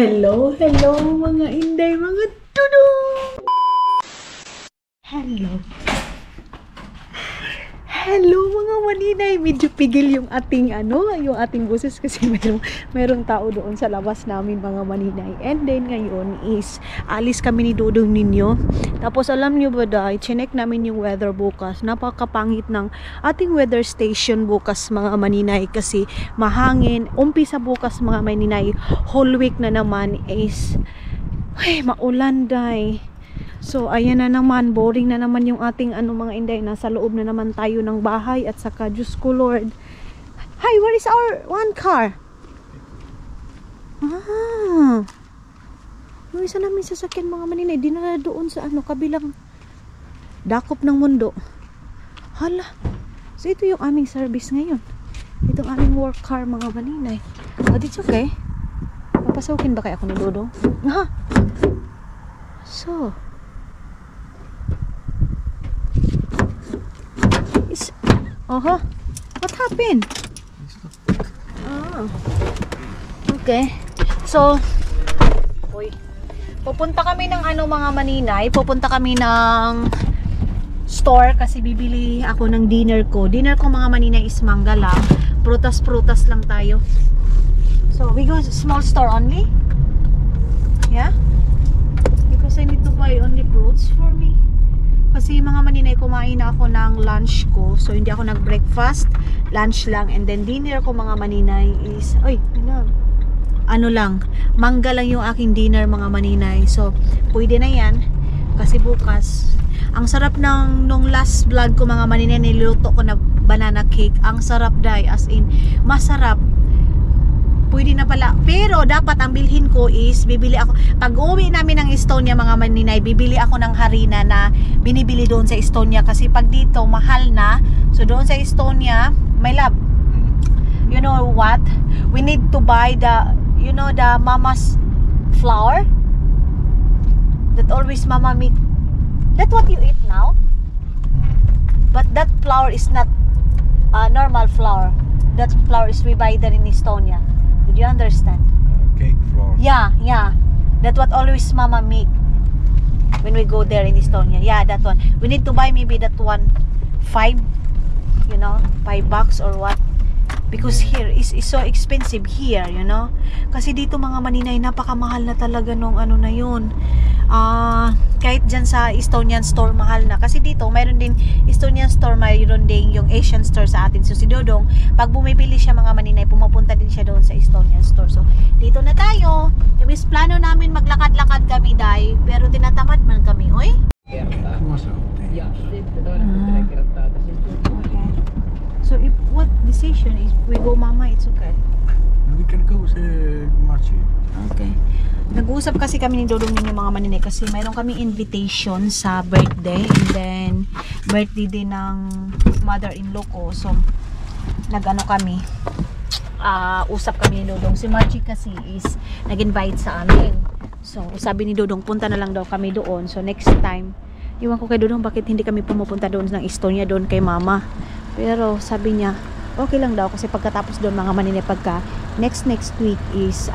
Hello, hello mga inday, mga tudong! Hello. Hello mga maninay, medyo pigil yung ating yung ating boses kasi merong tao doon sa labas namin mga maninay. And then ngayon is alis kami ni Dudong ninyo. Tapos alam niyo ba dahil chinek namin yung weather bukas. Napakapangit ng ating weather station bukas mga maninay kasi mahangin. Umpisa bukas mga maninay. Whole week na naman is maulan day. So, ayan na naman, boring na naman yung ating mga inday. Nasa loob na naman tayo ng bahay at saka, Diyos ko Lord. Hi, where is our one car? Yung isa namin sasakyan mga maninay, di na doon sa kabilang dakop ng mundo. Hala. So, ito yung aming service ngayon. Itong aming work car mga maninay. But it's okay. Papasawkin ba kaya ako ni Dodong? So, what happened? Okay. So, pupunta kami ng mga maninay. Pupunta kami ng store kasi bibili ako ng dinner ko. Dinner ko mga maninay is mangga lang. Prutas-prutas lang tayo. So, we go small store only? Yeah? Because I need to buy only fruits for me. Kasi mga maninay, kumain na ako ng lunch ko. So, hindi ako nag-breakfast. Lunch lang. And then, dinner ko mga maninay is... mangga lang yung aking dinner mga maninay. So, pwede na yan. Kasi bukas, ang sarap nung last vlog ko mga maninay, niluto ko na banana cake. Ang sarap day. As in, masarap. Pwede na pala. Pero dapat ang bilhin ko is bibili ako. Pag uwi namin ng Estonia mga maninay, bibili ako ng harina na binibili doon sa Estonia. Kasi pag dito, mahal na. So doon sa Estonia, my love, you know what? We need to buy the mama's flour. That always mama make. That's what you eat now. But that flour is not normal flour. That flour is we buy there in Estonia. Did you understand? Cake flour. Yeah. That's what always mama make when we go there in Estonia. Yeah, that one. We need to buy maybe that one $5 or what? Because here is so expensive here, Kasi dito mga maninay, napakamahal na talaga nung na yun. Kahit dyan sa Estonian store, mahal na. Kasi dito, mayroon din Estonian store, mayroon din yung Asian store sa atin. So si Dodong, pag bumibili siya mga maninay, pumapunta din siya doon sa Estonian store. So, dito na tayo. Ibis plano namin maglakad-lakad kami, day. Pero tinatamad man kami, oy. So if what decision is we go mama, it's okay. We can go sa Marchi. Okay. Nag-uusap kasi kami ni Dodong ninyo mga maninay kasi mayroon kami invitation sa birthday and then birthday din ng mother-in-law ko. So kami. Usap kami ni Dodong. Si Margie kasi is nag-invite sa amin. So sabi ni Dodong punta na lang daw kami doon. So next time, iwan ko kay Dodong bakit hindi kami pumupunta doon ng Estonia doon kay mama. Pero sabi niya, okay lang daw kasi pagkatapos doon mga maninay, pagka next week is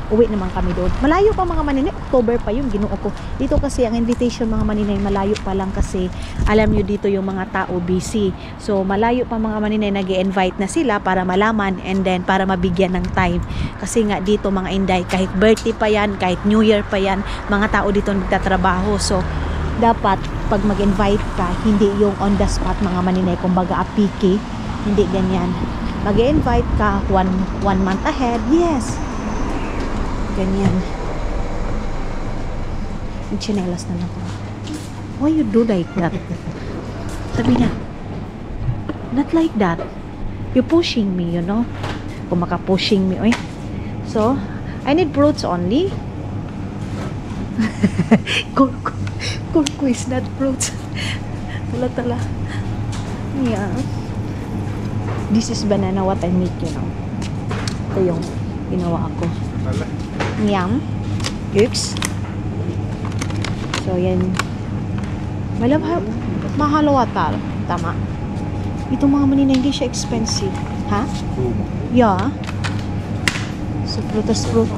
uwi naman kami doon. Malayo pa mga maninay, October pa yung Ginoo ko. Dito kasi ang invitation mga maninay, malayo pa lang kasi alam nyo dito yung mga tao busy. So malayo pa mga maninay, nag-i-invite na sila para malaman and then para mabigyan ng time. Kasi nga dito mga inday, kahit birthday pa yan, kahit New Year pa yan, mga tao dito nagtatrabaho. So dapat pag mag-invite ka, hindi yung on the spot mga maninay, kumbaga apiki, hindi ganyan. Mag-invite ka one month ahead, yes, ganyan. Yung chinelas na lang ko. Why you do like that? Sabi niya, not like that, you pushing me, kung maka-pushing me, oy. So I need fruits only. Kurko is not fruits. Tala. Yeah. This is banana what I make, Ito yung ginawa ko. Yum. Oops. So, yan. Mahal water. Tama. Itong mga manina, hindi siya expensive. Ha? Yeah. So, So, prutas fruit.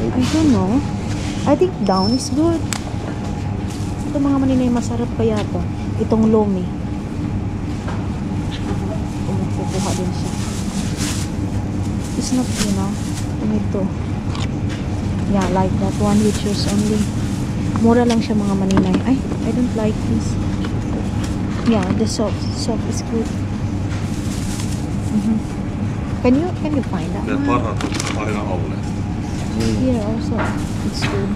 I don't know. I think down is good. Ito mga maninay, masarap kaya to. Itong lomi. Kukuha din siya. It's not, you know, ito. Yeah, like that one which is only. Mura lang siya mga maninay. Ay, I don't like this. Yeah, the soap is good. Can you find that Ne one? parhaat aina olleet. Here also, it's good.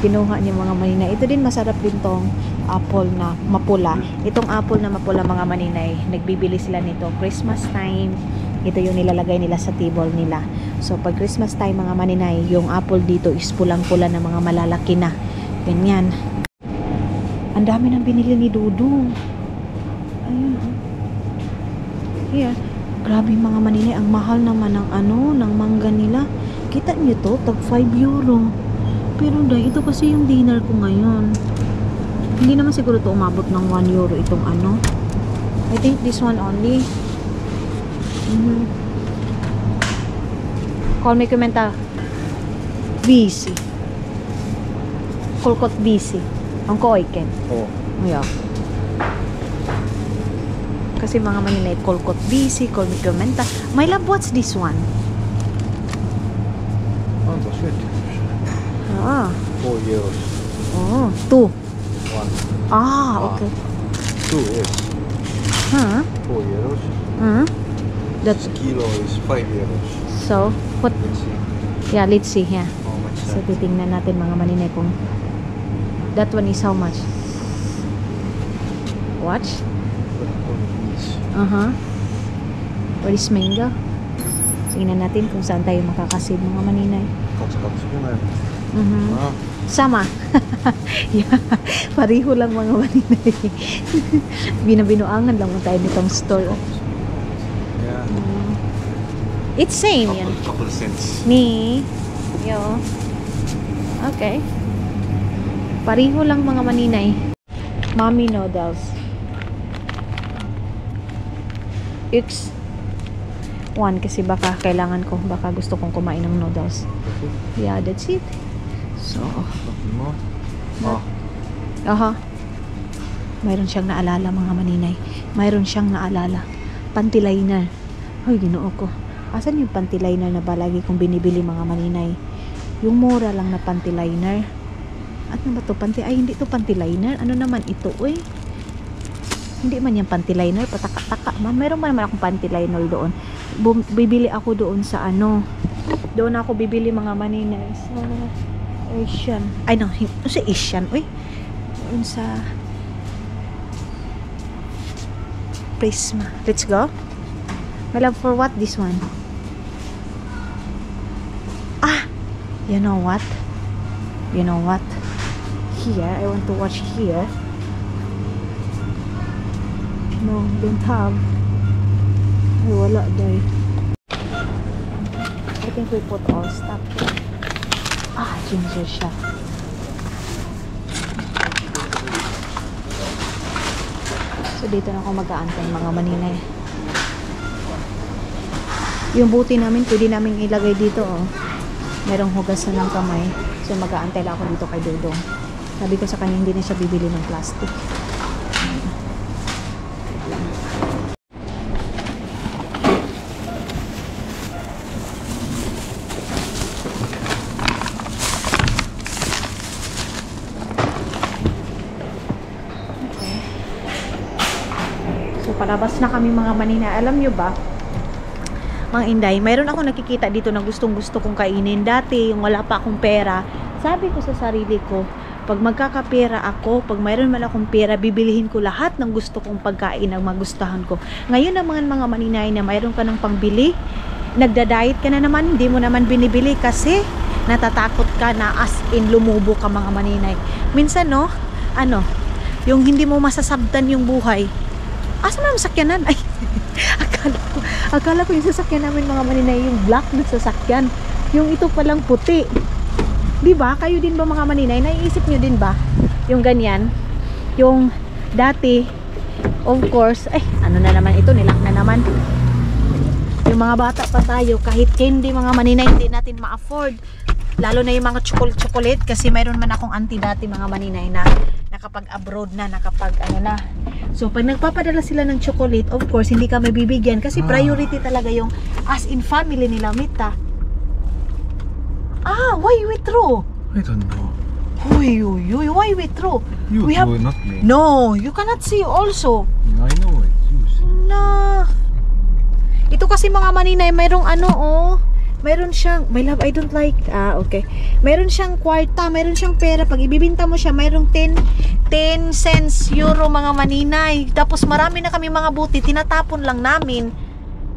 Kinuha niya mga maninay. Ito din masarap din tong apple na mapula. Itong apple na mapula mga maninay, nagbibili sila nito Christmas time. Ito yung nilalagay nila sa table nila. So pag Christmas time mga maninay, yung apple dito is pulang-pula na mga malalaki na. Ganyan. Ang dami nang binili ni Dudong. Ayun. Here. Grabe mga maninay, ang mahal naman ng ng mangga nila. Kita niyo to, tag 5 euro. Pero dahil ito kasi yung dinner ko ngayon. Hindi naman siguro to umabot ng 1 euro itong I think this one only. Call me kommentar. Busy. Kolkot busy. Ang koiken. Oh. Yeah. Kasi mga maninay, kolkot busy, call me kommentar. My love, what's this one? Onko syöt? Ah. 4 euros. Oh, 2. 1. Ah, okay. 2 is Huh? 4 euros. That's Kilo is 5 euros. so. What? Let's see Yeah, let's see here. how much So, that. titingnan natin mga maninay kung that one is how much? What? Where is mango? Tingnan natin kung saan tayo makakasave mga maninay. 2,20. Ah, Sama. Yeah. Pariho lang mga maninay. Binabinuangan lang mo tayo nitong store. yeah. It's same yan. Couple cents. Ni. Yo. Okay. Pariho lang mga maninay. Mommy noodles. X. 1 kasi baka kailangan ko. Baka gusto kong kumain ng noodles. Yeah, that's it. So. Nothing more. Ah, Aha. Mayroon siyang naalala mga maninay. Mayroon siyang naalala. Panty liner. Ay, ginoo ko. Asan yung panty liner na ba lagi kong binibili mga maninay? Yung mura lang na panty liner. Ano ba to? Panty? Ay, hindi to panty liner. Ano naman ito? Uy. Hindi man yung panty liner. Pataka-taka man. Mayroon man naman akong panty liner doon. Bibili ako doon sa Doon ako bibili mga maninay. Sa Asian. Ay, no. Sa Asian. Uy. Doon sa Prisma. Let's go. My love, for what this one? Ah! You know what? You know what? Here, I want to watch here. No, don't have. Ay, wala day. I think we put all stuff. Ah, ginger siya. So, dito na ako mag-aantay mga maninay. Yung buti namin, pwede namin ilagay dito, oh. Merong hugasan ng kamay. So, mag-aantay lang ako dito kay Dodong. Sabi ko sa kanya, hindi na siya bibili ng plastic. Palabas na kami mga manina. Alam nyo ba, mga inday, mayroon ako nakikita dito na gustong gusto kong kainin. Dati, yung wala pa akong pera, sabi ko sa sarili ko, pag magkakapera ako, pag mayroon man akong pera, bibilihin ko lahat ng gusto kong pagkain ang magustuhan ko. Ngayon naman mga maninay na mayroon ka ng pangbili, nagda-diet ka na naman, hindi mo naman binibili kasi natatakot ka na as in lumubo ka mga maninay. Minsan no, yung hindi mo masasabtan yung buhay. Asan na ang sakyanan? Ay, akala ko yung sasakyan namin mga maninay, yung black na sasakyan. Yung ito palang puti. Diba? Kayo din ba mga maninay? Naiisip nyo din ba? Yung ganyan. Yung dati, of course, ay, ano na naman ito, nilak na naman. Yung mga bata pa tayo, kahit candy mga maninay hindi natin ma-afford. Lalo na yung mga chocolate kasi mayroon man akong auntie dati mga maninay na nakapag-abroad na, nakapag ano na. So pag nagpapadala sila ng chocolate, of course hindi kami bibigyan kasi priority talaga yung as in family nila, Mita. Why you withdraw? I don't know. Uy, why you withdraw? You We do have... it, not me. No, you cannot see also. I know it. You see. Na. Ito kasi mga maninay, mayroong ano mayroon siyang, my love, I don't like, okay. Mayroon siyang kwarta, mayroon siyang pera. Pag ibibinta mo siya, mayroong 10 cents euro mga maninay. Tapos marami na kami mga buti, tinatapon lang namin.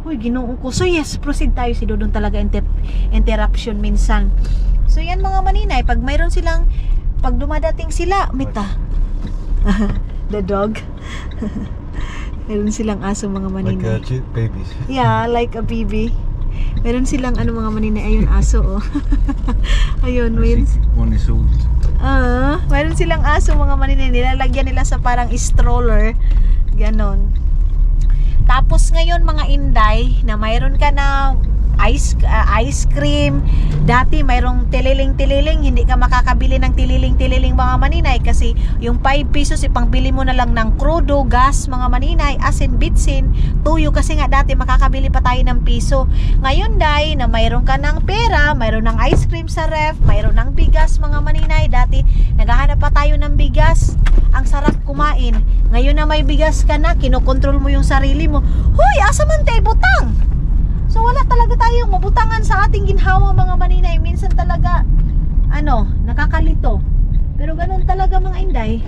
Uy, Ginoo ko. So yes, proceed tayo. Si Dodong talaga interruption minsan. So yan mga maninay, pag mayroon silang, pag dumadating sila, Mita. The dog. Mayroon silang aso mga maninay. Like babies. Yeah, like a baby. Meron silang ano mga maninay, ayun aso ayun, One is old. meron silang aso mga maninay, nilalagyan nila sa parang stroller, ganon. Tapos ngayon mga inday, na mayroon ka na ice cream. Dati mayroong tililing, hindi ka makakabili ng tililing mga maninay kasi yung 5 pesos ipangbili mo na lang ng krudo, gas mga maninay, asin, bitsin, tuyo kasi nga dati makakabili pa tayo ng piso. Ngayon day, na mayroon ka ng pera, mayroon ng ice cream sa ref, mayroon ng bigas mga maninay. Dati naghahanap pa tayo ng bigas, ang sarap kumain. Ngayon na may bigas ka na, kinokontrol mo yung sarili mo. Hoy, asa man tayo butang? So wala talaga tayong mabutangan sa ating ginhawa mga maninay. Minsan talaga nakakalito. Pero ganun talaga mga inday.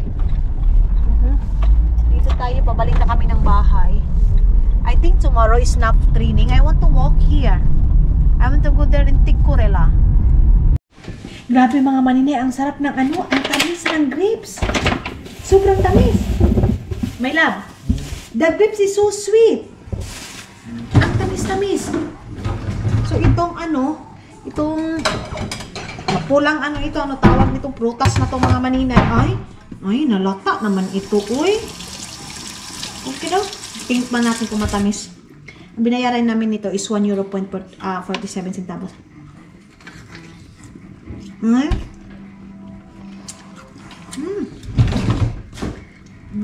Dito tayo, pabalik na kami ng bahay. I think tomorrow is nap training. I want to walk here. I want to go there in Tigcorela. Grabe mga maninay, ang sarap ng ang tamis ng grapes. Sobrang tamis. My love, the grapes is so sweet. Tamis. So itong pulang tawag nitong prutas na to mga maninay. Ay, nalata naman ito, uy. Okay daw. Tingnan pa natin kung matamis. Ang binayaran namin nito is €1.47.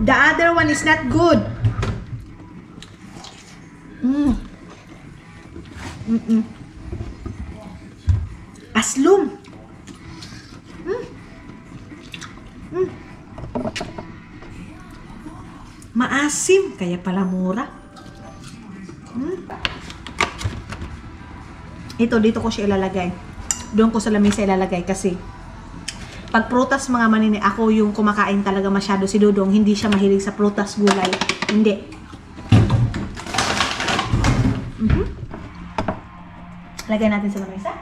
The other one is not good. Aslum. Maasim, kaya pala mura. Ito, dito ko siya ilalagay. Doon ko sa lamesa ilalagay kasi pag prutas mga maninay, ako yung kumakain talaga masyado. Si Dodong, hindi siya mahilig sa prutas, gulay. Hindi. Lagay natin sa lamesa.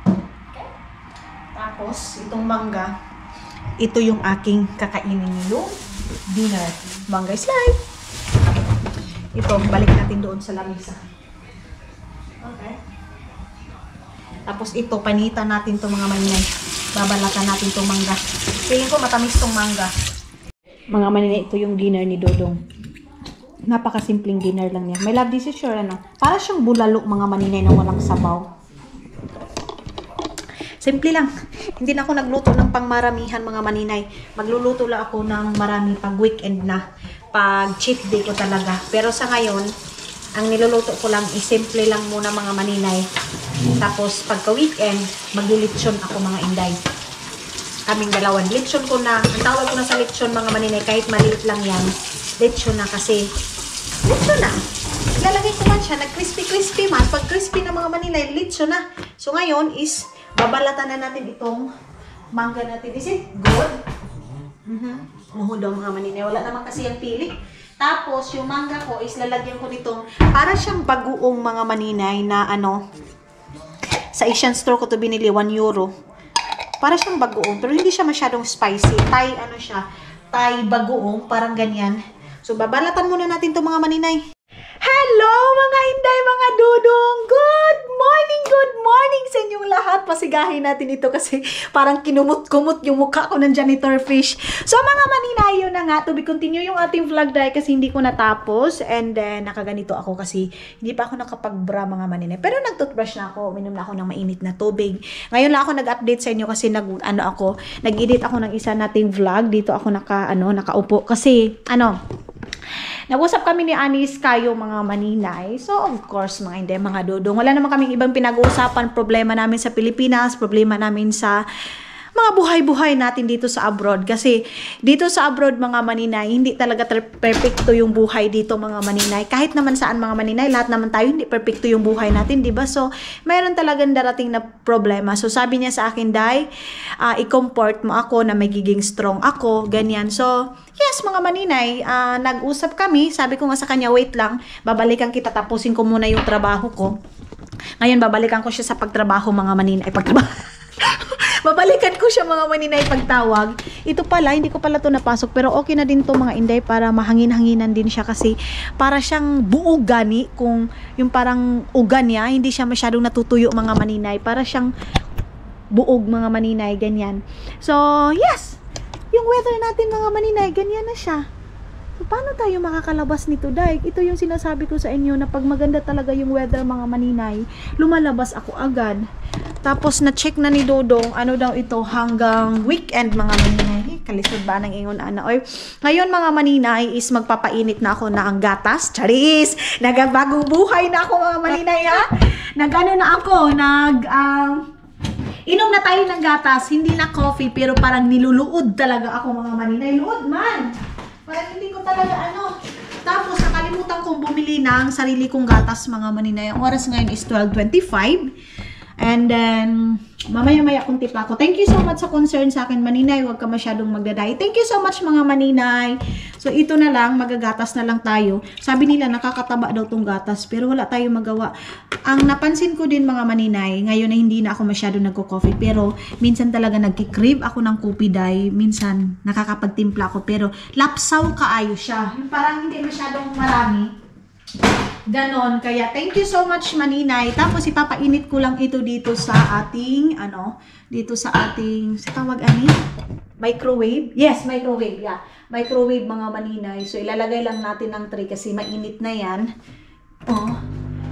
Okay. Tapos, itong mangga, ito yung aking kakainin yung dinner. Mangga is life. Ito, balik natin doon sa lamesa. Okay. Tapos ito, panitan natin itong mga maninay. Babalatan natin itong mangga. Feeling ko matamis itong mangga. Mga maninay, ito yung dinner ni Dodong. Napakasimpleng dinner lang niya. My love, this is sure para siyang bulalo mga maninay na walang sabaw. Simple lang. Hindi na ako nagluto ng pangmaramihan mga maninay. Magluluto lang ako ng marami pag weekend na. Pag cheat day ko talaga. Pero sa ngayon, ang niluluto ko lang is simple lang muna mga maninay. Tapos pagka weekend, maglilitsyon ako mga inday. Kaming dalawan. Litsyon ko na. Ang tawag ko na sa litsyon mga maninay, kahit maliit lang yan. Litsyon na kasi. Litsyon na. Ilalagay ko man siya. Nag-crispy man. Pag crispy na mga maninay, litsyon na. So ngayon is, babalatan na natin itong mangga natin. Is it good? Muhod daw mga maninay. Wala naman kasi yung pili. Tapos, yung mangga ko is lalagyan ko nitong para siyang bagoong mga maninay na sa Asian store ko to binili, €1. Para siyang bagoong. Pero hindi siya masyadong spicy. Thai bagoong. Parang ganyan. So, babalatan muna natin itong mga maninay. Hello mga inday, mga dudong! Good morning sa inyong lahat. masigahin natin ito kasi parang kinumot-kumot yung mukha ko ng janitor fish. So mga maninayo na nga, to be continue yung ating vlog dahil kasi hindi ko natapos. And then, nakaganito ako kasi hindi pa ako nakapag-bra mga maninay. Pero nag-toothbrush na ako, uminom na ako ng mainit na tubig. Ngayon lang ako nag-update sa inyo kasi nag-edit ako ng isa nating vlog. Dito ako nakaupo kasi nag-usap kami ni Anis kayo mga maninay. So, of course, mga dodong. Wala naman kaming ibang pinag-uusapan. Problema namin sa Pilipinas, problema namin sa mga buhay-buhay natin dito sa abroad. Kasi dito sa abroad mga maninay, hindi talaga perfecto yung buhay dito mga maninay. Kahit naman saan mga maninay, lahat naman tayo hindi perfecto yung buhay natin, di ba? So, mayroon talagang darating na problema. So, sabi niya sa akin, Day, i-comfort mo ako na magiging strong ako, ganyan. So, yes mga maninay, nag-usap kami. Sabi ko nga sa kanya, wait lang, babalikan kita, tapusin ko muna yung trabaho ko. Ngayon, babalikan ko siya sa pagtrabaho mga maninay. Babalikan ko siya mga maninay pagtawag. Ito pala, hindi ko pala to napasok. Pero okay na din to mga inday para mahangin-hanginan din siya. Kasi para siyang buog gani. Kung yung parang ugan niya, hindi siya masyadong natutuyo mga maninay. Para siyang buog mga maninay, ganyan. So, yes! Yung weather natin mga maninay, ganyan na siya. So, paano tayo makakalabas nito, Day? Ito yung sinasabi ko sa inyo na pag maganda talaga yung weather mga maninay, lumalabas ako agad. Tapos na-check na ni Dodong, ano daw ito, hanggang weekend mga maninay. Kalisod ba ng ingon ana? Oy, ngayon mga maninay is magpapainit na ako na ang gatas. Charis! Nagabagong buhay na ako mga maninay ha? Inom na tayo ng gatas, hindi na coffee, pero parang niluluod talaga ako mga maninay. Luod man! Parang hindi ko talaga Tapos nakalimutan kong bumili ng sarili kong gatas mga maninay. Ang oras ngayon is 12:25. And then, mamaya-maya kong tipa ko. Thank you so much sa concern sa akin, maninay. Huwag ka masyadong magdaday. Thank you so much, mga maninay. So, ito na lang. Magagatas na lang tayo. Sabi nila, nakakataba daw tong gatas. Pero wala tayong magawa. Ang napansin ko din, mga maninay, ngayon na hindi na ako masyadong nagko-coffee. Pero, minsan talaga nagkikrib ako ng kopi day. Minsan, nakakapagtimpla ako. Pero, lapsaw kaayo siya. Yung parang hindi masyadong marami. Ganon. Kaya, thank you so much, maninay. Tapos, ipapainit ko lang ito dito sa ating, sa tawag microwave. Yes, microwave. Yeah. Microwave, mga maninay. So, ilalagay lang natin ng tray kasi mainit na yan. Oh.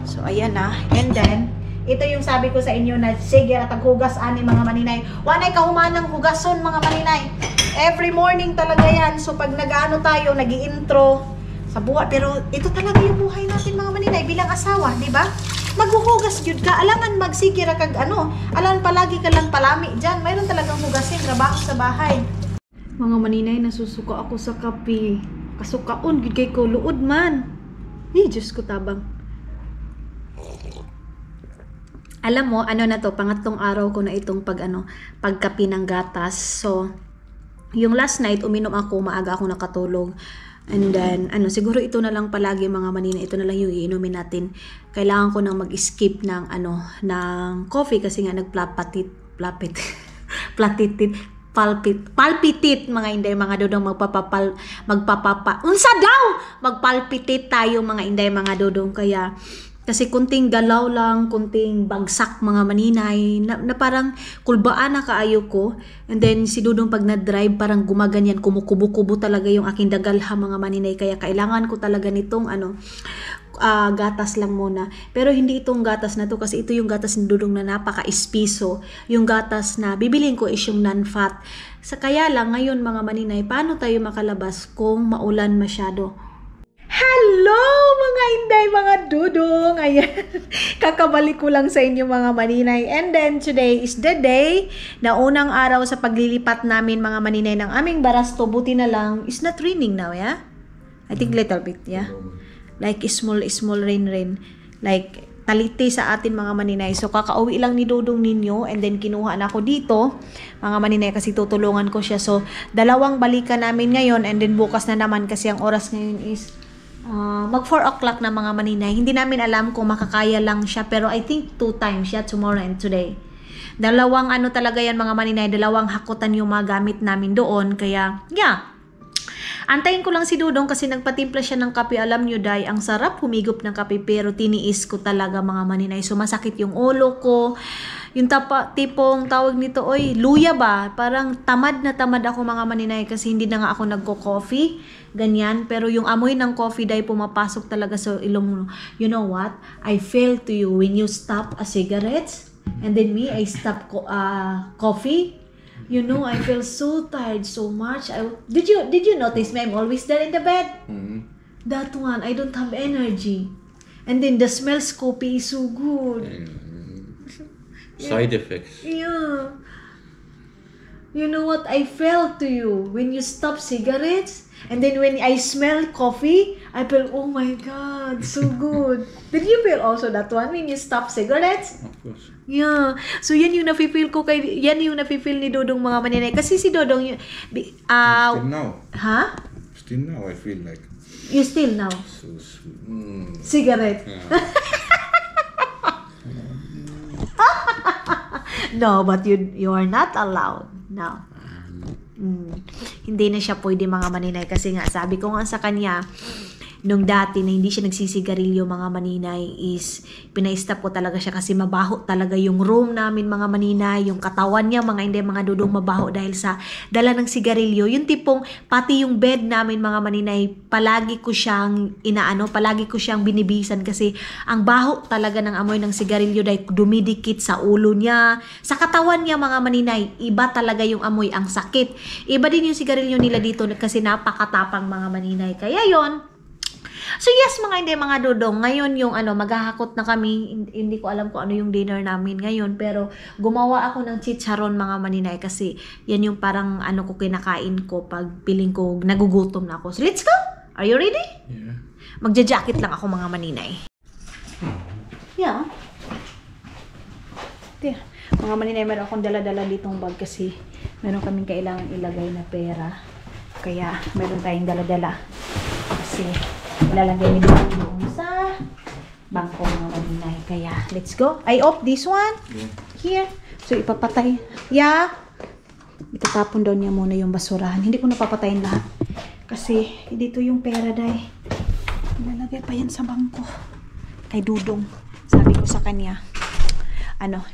So, ayan na. And then, ito yung sabi ko sa inyo na, sige, taghugas ani mga maninay. Wanay kahumanang hugason, mga maninay. Every morning talaga yan. So, pag nag-ano tayo, nag-i-intro, sa buhay. Pero ito talaga yung buhay natin mga maninay bilang asawa, di ba? Maghuhugas yun ka. Alangan magsikira kag alangan palagi ka lang palami dyan. Mayroon talagang hugasin, trabaho sa bahay. Mga maninay, nasusuka ako sa kape. Kasukaon, gid kay ko luod man. Diyos ko tabang. Alam mo, na to, pangatlong araw ko na itong pagkape ng gatas. So, yung last night, uminom ako, maaga ako nakatulog. And then, siguro ito na lang palagi mga maninay, ito na lang yung iinumin natin. Kailangan ko nang mag-skip ng, ng coffee kasi nga palpitit, mga inday, mga dodong, magpalpitit tayo mga inday, mga dodong, kaya, kasi kunting galaw lang, kunting bagsak mga maninay, na parang kulbaan na kaayo ko. And then si Dudong pag na-drive parang gumaganyan, kumukubo-kubo talaga yung aking dagalha mga maninay. Kaya kailangan ko talaga nitong gatas lang muna. Pero hindi itong gatas na to kasi ito yung gatas ni Dudong na napaka-espiso. Yung gatas na bibilin ko is yung non-fat. Kaya lang ngayon mga maninay, paano tayo makalabas kung maulan masyado? Hello mga inday, mga dudong. Ayan. Kakabalik ko lang sa inyo mga maninay. And then today is the day na unang araw sa paglilipat namin mga maninay ng aming barasto. Buti na lang, it's not raining now, yeah? I think little bit, yeah? Like small rain. Like taliti sa atin mga maninay. So kakauwi lang ni Dudong ninyo and then kinuha na ako dito mga maninay kasi tutulungan ko siya. So dalawang balikan namin ngayon and then bukas na naman kasi ang oras ngayon is mag 4 o'clock na mga maninay. Hindi namin alam kung makakaya lang siya pero I think 2 times siya, tomorrow and today. Dalawang talaga yan mga maninay, dalawang hakutan yung mga gamit namin doon. Kaya yeah, antayin ko lang si Dudong kasi nagpatimpla siya ng kape. Alam nyo day, ang sarap humigop ng kape pero tiniis ko talaga mga maninay. So masakit yung ulo ko, Yung tipong tawag nito, oy, luya ba? Parang tamad na tamad ako mga maninay kasi hindi na nga ako nagko-coffee. Ganyan. Pero yung amoy ng coffee dahil pumapasok talaga sa ilong mo. You know what? I feel to you when you stop a cigarette and then me, I stop coffee. You know, I feel so tired so much. Did you notice me? I'm always there in the bed. That one, I don't have energy. And then the smells coffee is so good. Side effects. Yeah. You know what I felt to you when you stop cigarettes? And then when I smell coffee, I feel, oh my God, so good. Did you feel also that one when you stop cigarettes? Of course. Yeah. So, yan yung nafe-feel ko yan yung nafe-feel ni Dodong mga maninay. Kasi si Dodong, Still now. ha? Still now, I feel like You still now? so sweet. Cigarette? Yeah. No, but you are not allowed now. Hindi na siya pwede mga maninay kasi nga sabi ko nga sa kanya nung dati na hindi siya nagsisigarilyo mga maninay is pina-stop ko talaga siya kasi mabaho talaga yung room namin mga maninay, yung katawan niya mga Dodong mabaho dahil sa dala ng sigarilyo. Yung tipong pati yung bed namin mga maninay, palagi ko siyang palagi ko siyang binibisan kasi ang baho talaga ng amoy ng sigarilyo dahil dumidikit sa ulo niya, sa katawan niya mga maninay. Iba talaga yung amoy, ang sakit. Iba din yung sigarilyo nila dito kasi napakatapang mga maninay. Kaya yon. So yes mga Dodong, ngayon yung maghahakot na kami, hindi ko alam kung ano yung dinner namin ngayon, pero gumawa ako ng chicharon mga maninay kasi yan yung parang ko kinakain ko pag piling ko nagugutom na ako. So let's go! Are you ready? Yeah. Magja-jacket lang ako mga maninay. Yeah. Tiyan. Mga maninay, meron akong dala-dala ditong bag kasi meron kaming kailangan ilagay na pera. Kaya meron tayong dala-dala. Kasi ilalagay nito doon sa bangko mga maninay. Kaya, let's go. I off this one. Yeah. Here. So, ipapatay. Yeah. Itatapon daw niya muna yung basurahan. Hindi ko napapatayin lahat. Kasi, dito yung pera, day. Ilalagay pa yan sa bangko. Kay Dudong. Sabi ko sa kanya,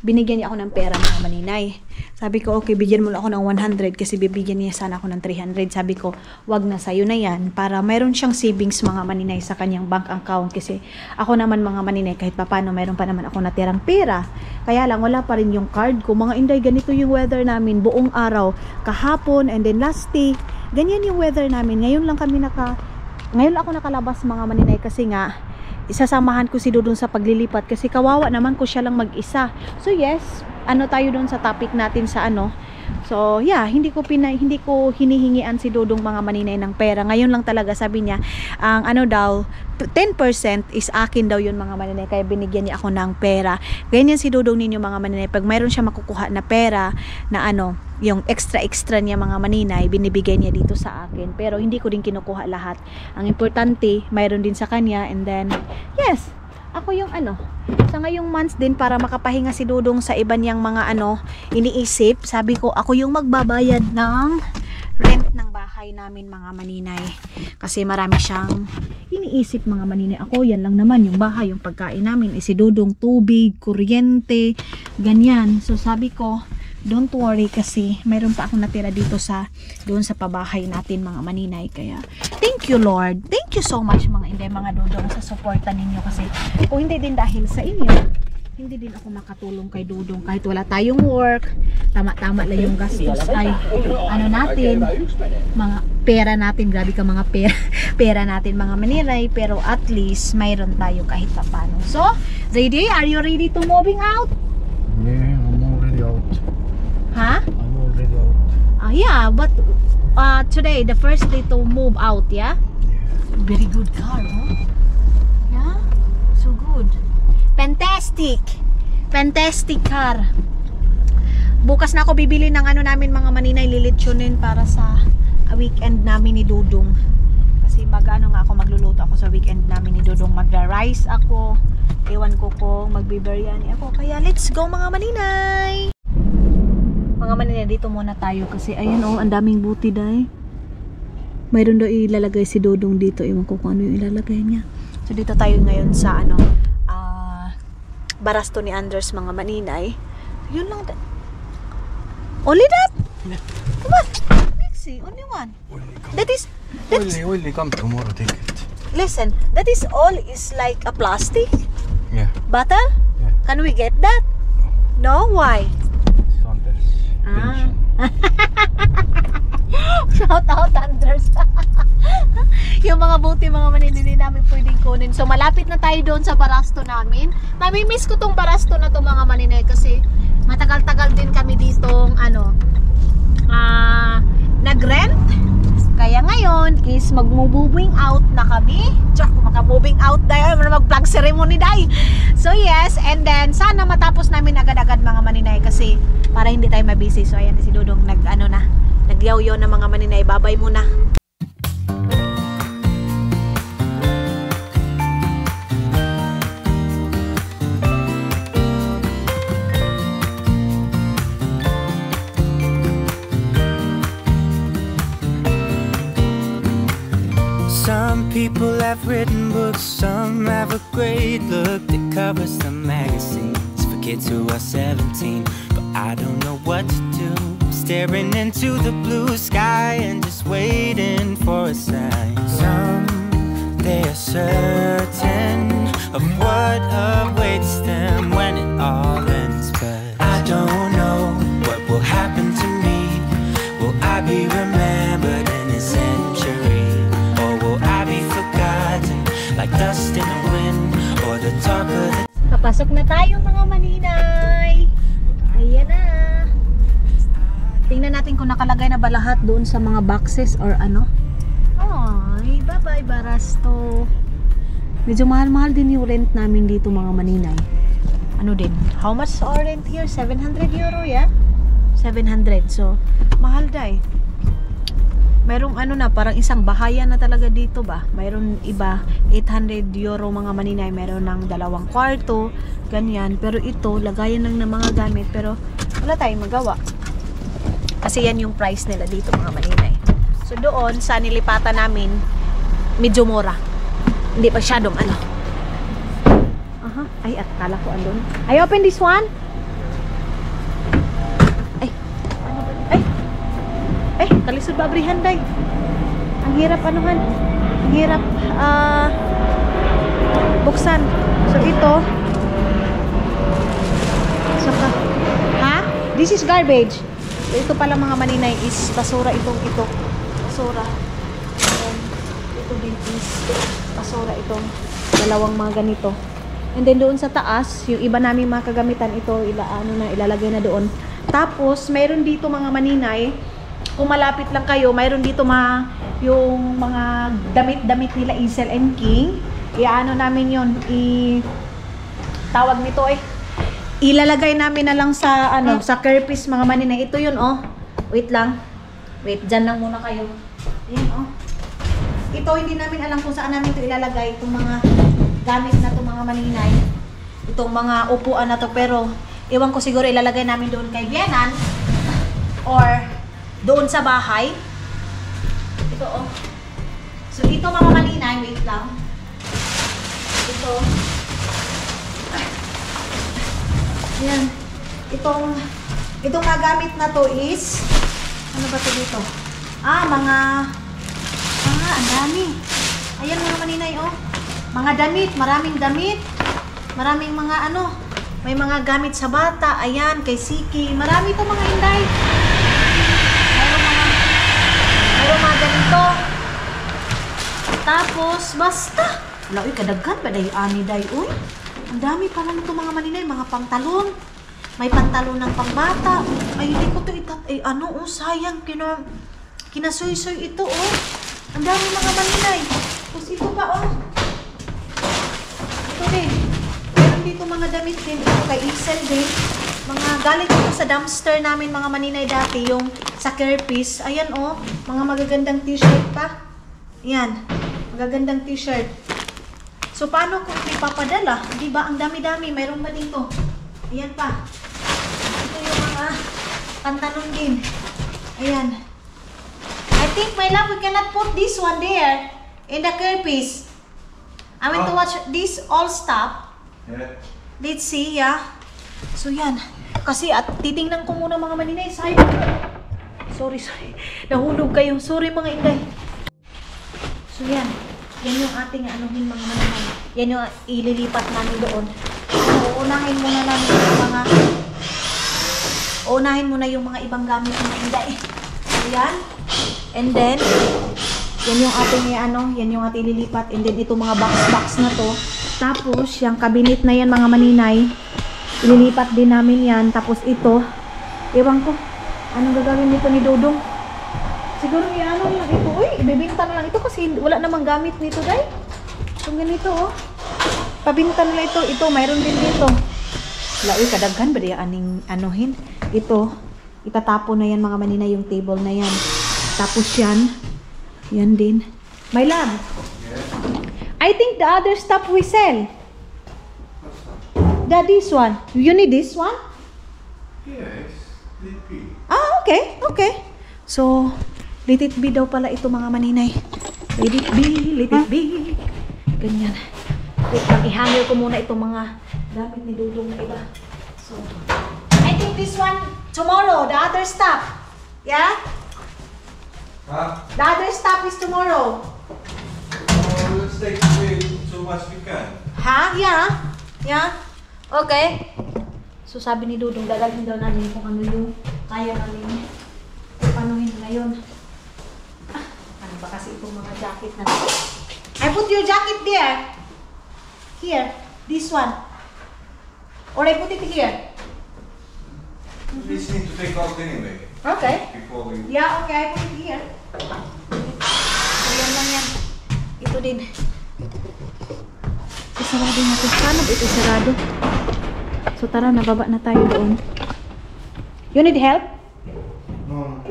binigyan niya ako ng pera mga maninay. Sabi ko, okay, bigyan mo lang ako ng 100 kasi bibigyan niya sana ako ng 300. Sabi ko, wag na, sa'yo na yan para mayroon siyang savings mga maninay sa kanyang bank account kasi ako naman mga maninay kahit papano mayroon pa naman ako natirang pera. Kaya lang wala pa rin yung card ko. Mga inday, ganito yung weather namin buong araw. Kahapon and then last day, ganyan yung weather namin. Ngayon lang ako nakalabas mga maninay kasi nga isasamahan ko si Dudong sa paglilipat kasi kawawa naman ko siya lang mag-isa. So yes, tayo doon sa topic natin sa So yeah, hindi ko hinihingian si Dudong mga maninay ng pera. Ngayon lang talaga sabi niya, ang 10% is akin daw yun mga maninay, kaya binigyan niya ako ng pera. Ganyan si Dudong ninyo mga maninay, pag mayroon siya makukuha na pera na yung extra niya mga maninay, binibigay niya dito sa akin. Pero hindi ko din kinukuha lahat. Ang importante, mayroon din sa kanya. And then, yes, ako yung sa ngayong months din para makapahinga si Dudong sa iba niyang mga iniisip. Sabi ko, ako yung magbabayad ng rent ng bahay namin mga maninay. Kasi marami siyang iniisip mga maninay. Ako, yan lang naman yung bahay, yung pagkain namin. Si Dudong, tubig, kuryente, ganyan. So sabi ko, don't worry kasi mayroon pa akong natira dito doon sa pabahay natin mga maninay. Kaya thank you Lord, thank you so much mga Dudong sa suporta ninyo kasi kung hindi din dahil sa inyo, hindi din ako makatulong kay Dudong kahit wala tayong work. Tama-tama lang yung gastos ay natin, mga pera natin, grabe ka mga pera natin mga maninay, pero at least mayroon tayo kahit paano. So ready? Are you ready to moving out? Yeah, I'm already out. Huh? I'm already out. Yeah, but today the first day to move out, yeah? Very good car, huh? Yeah? So good. Fantastic. Fantastic car. Bukas na ako bibili ng namin mga maninay, lilitsunin para sa weekend namin ni Dudong. Kasi nga ako, magluluto ako sa weekend namin ni Dudong. Magra-rice ako. Ewan ko kung magbibiryani ako. Kaya let's go mga maninay. Mga maninay, dito muna tayo kasi ayun ang daming buti dahil. Mayroon daw ilalagay si Dudong dito. Ewan ko kung ano yung ilalagay niya. So dito tayo ngayon sa Barasto ni Anders mga maninay. Yun lang. Only that? Yeah. Come on. Mixi, only one. That's Only come tomorrow, take it. listen, that is all is like a plastic Yeah. bottle? Yeah. Can we get that? No, why? Sanders. Ah. Shout out Anders. Yung mga buti mga maninili namin pwedeng kunin. So malapit na tayo doon sa barasto namin. Mamimiss ko tong barasto na to mga maninay kasi matagal-tagal din kami ditong nag-rent. Kaya ngayon is mag-moving out na kami. Tsaka maka-moving out dahil mag-flag ceremony dahil. So yes, and then sana matapos namin agad-agad mga maninay kasi para hindi tayo mabisi. So ayan si Dudong nagyaw-yaw na mga maninay. Babay muna. Some people have written books, some have a great look that covers the magazines for kids who are 17. But I don't know what to do, staring into the blue sky and just waiting for a sign. Some, they are certain of what awaits them when it all ends. But I don't know what will happen to me. Will I be remembered in a century? Like dust in the wind or the talk of the... Papasok na tayo mga maninay. Ayan na. Tingnan natin kung nakalagay na ba lahat doon sa mga boxes or ano. Ay, bye-bye barasto. Medyo mahal-mahal din yung rent namin dito mga maninay. Ano din? How much our rent here? 700 euro, yeah? 700. So, mahal dahil. Mayroong parang isang bahayan na talaga dito ba? Mayroon iba 800 euro mga maninay, mayroon ng 2 kwarto, ganyan. Pero ito, lagayan lang ng mga gamit, pero wala tayong magawa. Kasi yan yung price nila dito mga maninay. So doon sa nilipatan namin, medyo mura. Hindi pa masyadong Ay, akala ko andun. I open this one. Kalisod ba abrihan day? Ang hirap Ang hirap buksan. So ito. Saka this is garbage. So, ito pala mga maninay is basura ito. Basura. Ito din is basura itong dalawang mga ganito. And then doon sa taas, yung iba namin mga kagamitan ito, ilalagay na doon. Tapos mayroon dito mga maninay, kung malapit lang kayo, mayroon dito yung mga damit-damit nila Isel and King. Namin yun. Tawag nito ilalagay namin na lang sa sa curpies mga maninay. Ito yun Wait lang. Wait, dyan lang muna kayo. Ayan Ito hindi namin alam kung saan namin ito ilalagay. Itong mga gamit na to mga maninay. Itong mga upuan na to. Pero iwan ko siguro ilalagay namin doon kay Bianan. Or doon sa bahay. Ito So ito mga maninay, wait lang. Ito. Ayan. Itong nagamit na to is ano ba to dito? Ang dami. Ayan mga maninay Mga damit, maraming damit. Maraming mga may mga gamit sa bata. Ayan, kay Siki. Marami to mga inday. Mayroong mga ganito. Tapos, basta. Wala, kadaghan ba dahi ani dahi, Ang dami pala nito mga maninay, mga pantalon. May pantalon ng pangbata. Ay, hindi ko to sayang, kinasuy-suy ito, Ang dami mga maninay. Tapos ito pa, Ito din. Meron dito mga damit din. Ito kay Isel din. Mga galing ito sa dumpster namin mga maninay dati, yung sa Kerpis. Ayan mga magagandang t-shirt pa. Ayan, magagandang t-shirt. So paano kung ipapadala? Diba ang dami-dami, mayroon ba dito? Ayan pa. Ito yung mga pantalon din. Ayan. I think my love, we cannot put this one there in the Kerpis. I want to watch this all stop. Yeah. Let's see, yeah. So yan. Kasi at titingnan ko muna mga maninay. Sorry. Nahulog kayo. Sorry mga inday. So yan. Yan yung ating anuhin mga maninay. Yan yung ililipat namin doon. Uunahin muna yung mga ibang gamit mga inday. So yan. And then, yan yung ating yan yung ating ililipat. And then ito mga box na to. Tapos, yung cabinet na yan mga maninay. Ililipat din namin yan. Tapos ito, ewan ko, anong gagawin nito ni Dodong? Siguro lang ito. Uy, ibibinta na lang ito kasi wala namang gamit nito, day. So, ganito, oh. Pabinta na lang ito. Ito, mayroon din dito. Wala, uy, kadaghan ba diya aning anuhin? Ito, itatapon na yan mga maninay yung table na yan. Tapos yan din. My love. I think the other stuff we sell. This one. You need this one? Yes, let it be. Ah, okay. So, let it be daw pala ito mga maninay. Let it be. Ganyan. Wait, mag-i-hanger ko muna itong mga gamit ni Dudong na iba. So, I think this one tomorrow, the other stuff. Yeah? Huh? The other stuff is tomorrow. Let's take away so much we can. Ha? Yeah. Okay. So sabi ni Dudong, dadalhin daw namin kung ano yung kaya namin. Panuhin ngayon. Ano ba kasi itong mga jacket na ito? I put your jacket there. Here. This one. Or I put it here. This need to take out anyway. Okay. Before we... Yeah, okay. I put it here. So yan lang yan. Ito din. Isarado natin. Paano ba ito isarado? So tara, nababa na tayo doon. You need help? No.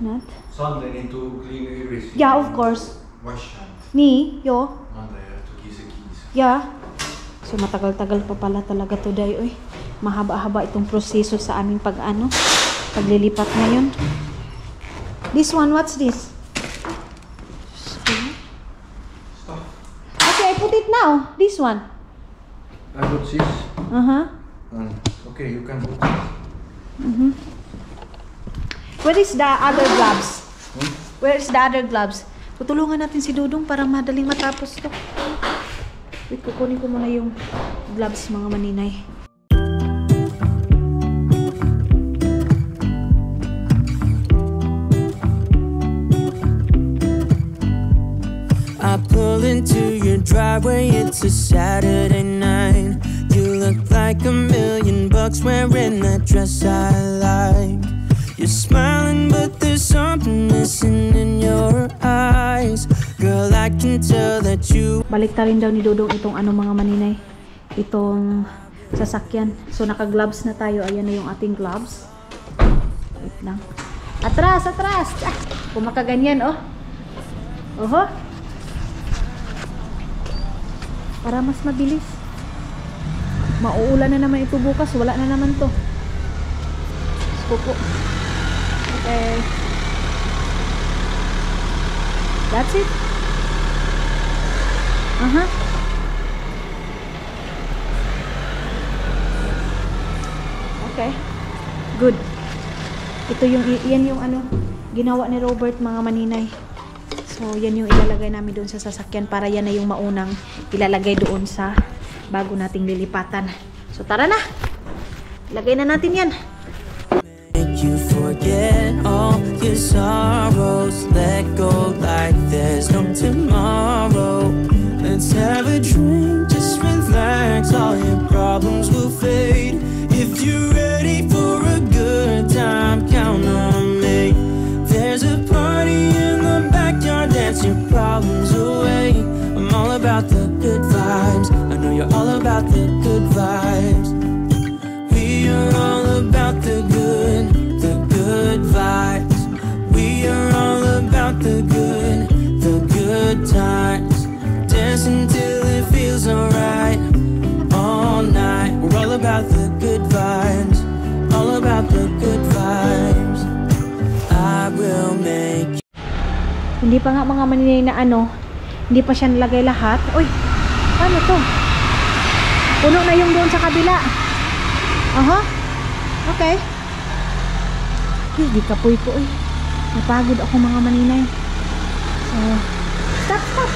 Not? Sunday need to clean everything. Yeah, of course. Wash hand. Me? Yo? Monday I have to kiss the keys. Yeah. So matagal-tagal pa pala talaga to day. Uy, mahaba-haba itong proseso sa aming paglilipat ngayon. This one, what's this? Stop. Okay, I put it now. This one. I put this. Okay, you can put this. Where is the other gloves? Where is the other gloves? Tutulungan natin si Dudong para madaling matapos to. Wait, kukunin ko muna yung gloves mga maninay. I pull into your driveway, it's a Saturday night. You look like $1,000,000 wearing that dress I like. You're smiling but there's something missing in your eyes. Girl, I can tell that you... Balik ta rin daw ni Dudong itong mga maninay. Itong sasakyan. So naka-gloves na tayo. Ayan na yung ating gloves. Wait lang. Atras! Ah, kumakaganyan, oh. Oho. Para mas mabilis. Mauulan na naman ito bukas. Wala na naman to. Skupo. Okay. That's it. Okay. Good. Ito yan yung ginawa ni Robert mga maninay. So, yan yung ilalagay namin doon sa sasakyan para yan na yung maunang ilalagay doon sa bago nating lilipatan. So, tara na! Ilagay na natin yan. Make you forget all your sorrows. Let go like there's no tomorrow. Let's have a drink, just relax. All your problems will fade. If you're ready for a good time, count on me. There's a party in the backyard, dance your problems away. I'm all about the good vibes. I know you're all about the good vibes. We are all about the good vibes. We are all about the good times. Dancing till it feels alright. All night, we're all about the good vibes. All about the good vibes. I will make. Hindi pa nga mga maninay na hindi pa siya nalagay lahat. Uy, paano to? Puno na yung doon sa kabila. Okay. Di kapoy po eh. Napagod ako mga maninay. So, stop.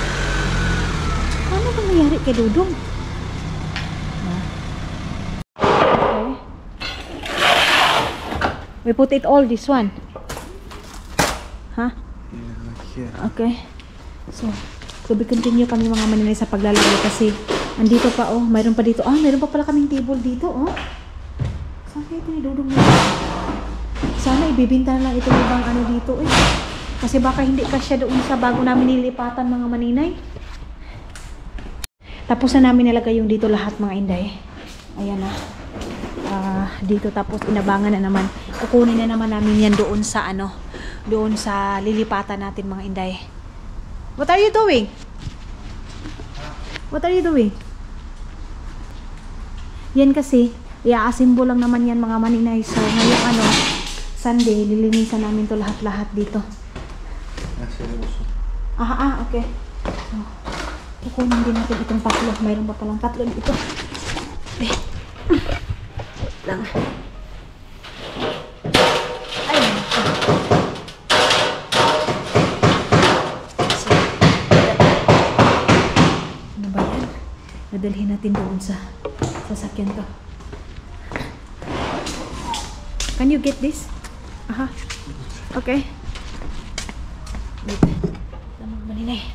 Ano ba nangyari kay Dudong? Okay. We put it all this one. Huh? Yeah. Okay. So we continue kami mga maninay sa paglalagay kasi andito pa oh, mayroon pa dito. Mayroon pa pala kaming table dito oh. Saan kaya ito ni Dudong na? Sana ibibinta na lang itong ibang ano dito eh. Kasi baka hindi kasya doon sa bago namin nilipatan mga maninay. Tapos na namin nilagay yung dito lahat mga inday. Ayan na. Dito tapos inabangan na naman. Kukunin na naman namin yan doon sa ano. Doon sa lilipatan natin mga inday. What are you doing? What are you doing? Yan kasi, i-assemble lang naman yan mga maninay. So ngayong ano, Sunday, lilinisan namin to lahat-lahat dito. Okay. So, kukunin din natin itong tatlo. Mayroon pa palang tatlo dito. Lang. Ayun. So, ano ba yan? Nadalhin natin doon sa sasakyan to. Can you get this? Okay. Wait. Tamang maninay.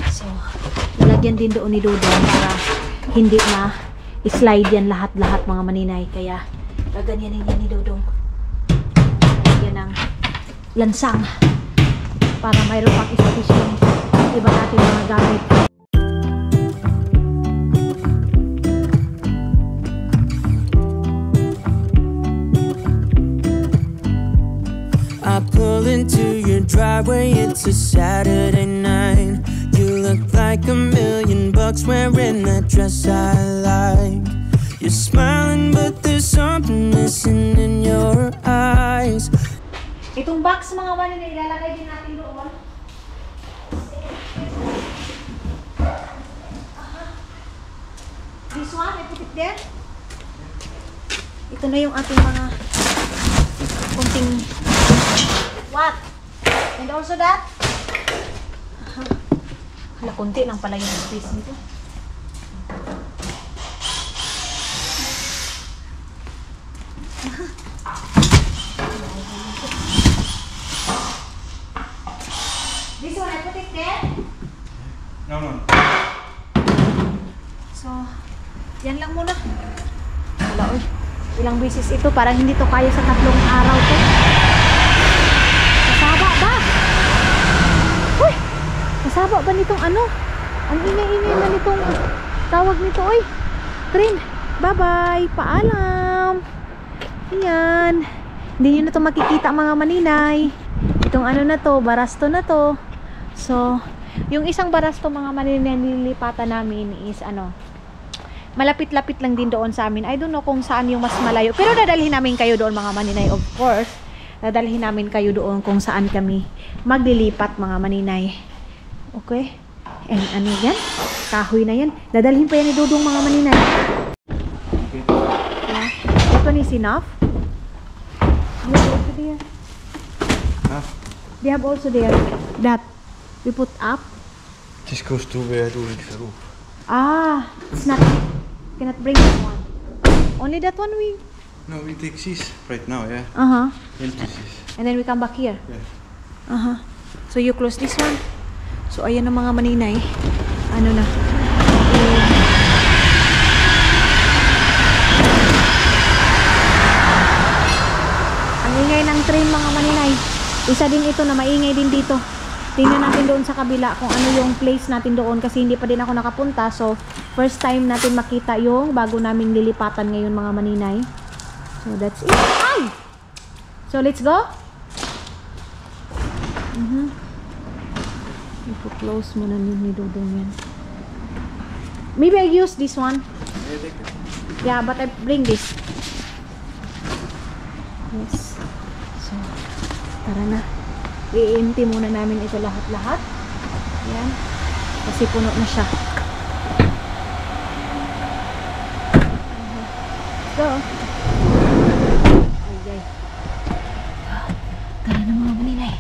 So, lalagyan din doon ni Dudong para hindi na i-slide yan lahat-lahat mga maninay. Kaya, gaganyanin yan ni Dudong. Lagyan ng lansang para mayroon pang isa-isa yung iba natin mga gamit. I pull into your driveway, it's a Saturday night. You look like $1,000,000 wearing that dress I like. You're smiling but there's something missing in your eyes. Itong box mga maninay, ilalagay din natin doon. This one, I put it there. Ito na yung ating mga kunting what? And also that? Hala, kunti lang pala yung space nito. This one, I put it there. No. So, yan lang muna. Wala, oy. Ilang beses ito, parang hindi to kaya sa 3 araw to. Kasaba ba? Uy! Kasaba ba nitong ano? Ang ingay-ingay na nitong tawag nito, oy. Trin, bye-bye. Paalam. Ayan. Hindi nyo na to makikita mga maninay. Itong ano na to, barasto na to. So, yung isang barasto mga maninay nililipatan namin is ano, malapit-lapit lang din doon sa amin. I don't know kung saan yung mas malayo. Pero dadalhin namin kayo doon mga maninay, of course. Dadalhin namin kayo doon kung saan kami maglilipat mga maninay. Okay? And ano yan? Kahoy na yan. Dadalhin pa yan ni Dudong mga maninay. Yeah. That one is enough? Do you have also there? Huh? Do you have also there? That we put up? This goes to where do it roof. It's not. Cannot bring this one. Only that one we. No, we take this right now, yeah. Then this. And then we come back here. Yeah. So you close this one. So ayan ang mga maninay. Ano na? Ang ingay ng train mga maninay. Isa din ito na maingay din dito. Tingnan natin doon sa kabila kung ano yung place natin doon kasi hindi pa din ako nakapunta. So, first time natin makita yung bago naming lilipatan ngayon mga maninay. So, that's it. Ay! So, let's go. Ipo-close mo na ni Dudong yan. Maybe I use this one. Yeah, but I bring this. Yes. So, tara na. I-empty muna namin ito lahat-lahat. Yan. Kasi puno na siya. go. Okay. Tara na mga maninay.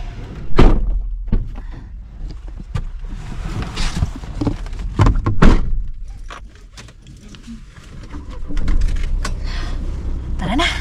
Tara na.